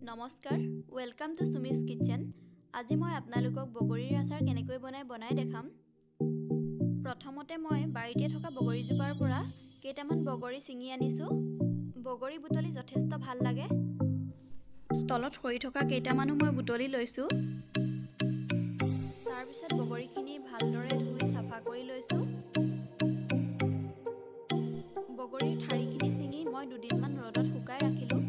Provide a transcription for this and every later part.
নমস্কাৰ, welcome to সুমিছ kitchen. আজি মই আপোনালোকক বগৰীৰ আচাৰ কেনেকৈ বনাই দেখাম। প্ৰথমতে মই বাৰীতে থকা বগৰীজোপাৰ পৰা কেইটামান বগৰী ছিঙি আনিছোঁ। বগৰী বুটলি যথেষ্ট ভাল লাগে। তলত সৰি থকা কেইটামানো মই বুটলি লৈছোঁ। তাৰপিছত বগৰীখিনি ভালদৰে ধুই চাফা কৰি লৈছোঁ। বগৰীৰ ঠাৰিখিনি ছিঙি মই দুদিনমান ৰ'দত শুকাই ৰাখিলোঁ।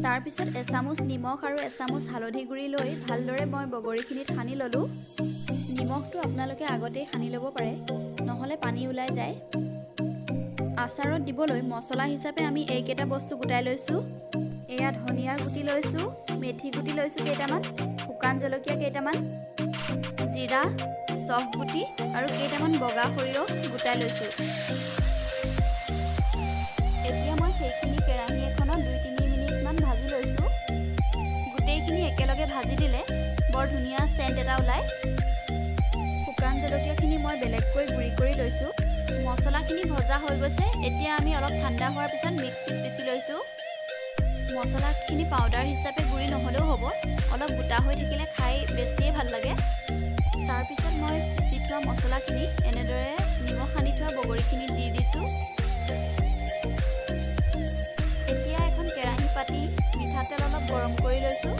তাৰপিছত এচামুচ নিমখ আৰু এচামুচ হালধি গুড়ি লৈ ভালদৰে মই বগৰীখিনিত সানি ল'লোঁ। নিমখটো আপোনালোকে আগতেই সানি ল'ব পাৰে, নহ'লে পানী ওলাই যায়। আচাৰত দিবলৈ মছলা হিচাপে আমি এইকেইটা বস্তু গোটাই লৈছোঁ। এয়া ধনিয়াৰ গুটি লৈছোঁ, মেথি গুটি লৈছোঁ কেইটামান, শুকান জলকীয়া কেইটামান, জিৰা, চফ গুটি আৰু কেইটামান বগা সৰিয়হ গোটাই লৈছোঁ। এতিয়া মই সেইখিনি কেৰাহী এখনত 2-3 মিনিটমান ভাজি লৈছোঁ। গোটেইখিনি একেলগে ভাজি দিলে বৰ ধুনীয়া চেণ্ট এটা ওলায়। শুকান জলকীয়াখিনি মই বেলেগকৈ গুড়ি কৰি লৈছোঁ। মছলাখিনি ভজা হৈ গৈছে। এতিয়া আমি অলপ ঠাণ্ডা হোৱাৰ পিছত মিক্সিত পিচি লৈছোঁ। মছলাখিনি পাউডাৰ হিচাপে গুড়ি নহ'লেও হ'ব, অলপ গোটা হৈ থাকিলে খাই বেছিয়ে ভাল লাগে। তাৰপিছত মই পিচি থোৱা মছলাখিনি এনেদৰে নিমখ সানি থোৱা বগৰীখিনিত দি দিছোঁ। এতিয়া এখন কেৰাহী পাতি মিঠাতেল অলপ গৰম কৰি লৈছোঁ।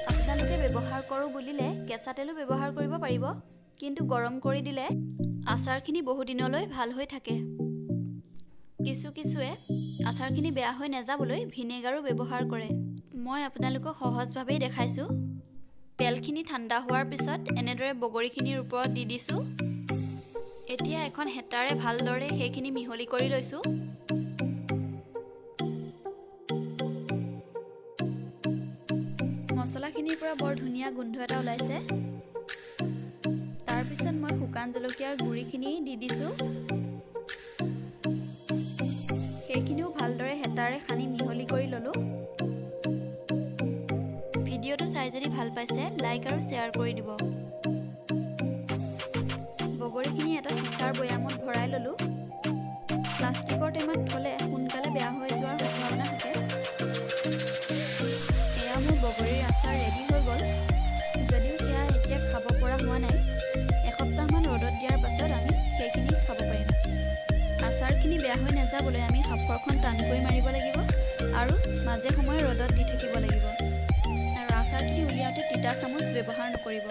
আপোনালোকে ব্যৱহাৰ কৰোঁ বুলিলে কেঁচা তেলো ব্যৱহাৰ কৰিব পাৰিব, কিন্তু গৰম কৰি দিলে আচাৰখিনি বহুদিনলৈ ভাল হৈ থাকে। কিছুৱে আচাৰখিনি বেয়া হৈ নাযাবলৈ ভিনেগাৰো ব্যৱহাৰ কৰে। মই আপোনালোকক সহজভাৱেই দেখাইছোঁ। তেলখিনি ঠাণ্ডা হোৱাৰ পিছত এনেদৰে বগৰীখিনিৰ ওপৰত দি দিছোঁ। এতিয়া এখন হেতাৰে ভালদৰে সেইখিনি মিহলি কৰি লৈছোঁ। মছলাখিনিৰ পৰা বৰ ধুনীয়া গোন্ধ এটা ওলাইছে। তাৰপিছত মই শুকান জলকীয়াৰ গুড়িখিনি দি দিছোঁ। সেইখিনিও ভালদৰে হেতাৰে সানি মিহলি কৰি ল'লোঁ। ভিডিঅ'টো চাই যদি ভাল পাইছে লাইক আৰু শ্বেয়াৰ কৰি দিব। বগৰীখিনি এটা চিচাৰ বৈয়ামত ভৰাই ল'লোঁ। প্লাষ্টিকৰ টেমাত থ'লে সোনকালে বেয়া হৈ যোৱাৰ সম্ভাৱনা থাকে। এয়া মোৰ বগৰীৰ আচাৰ ৰেডি হৈ গ'ল। যদিও সেয়া এতিয়া খাব পৰা হোৱা নাই, এসপ্তাহমান ৰ'দত দিয়াৰ পাছত আমি সেইখিনি খাব পাৰিম। আচাৰখিনি বেয়া হৈ নাযাবলৈ আমি সাঁফৰখন টানকৈ মাৰিব লাগিব আৰু মাজে সময়ে ৰ'দত দি থাকিব লাগিব। আৰু আচাৰখিনি উলিয়াওঁতে তিতা চামুচ ব্যৱহাৰ নকৰিব।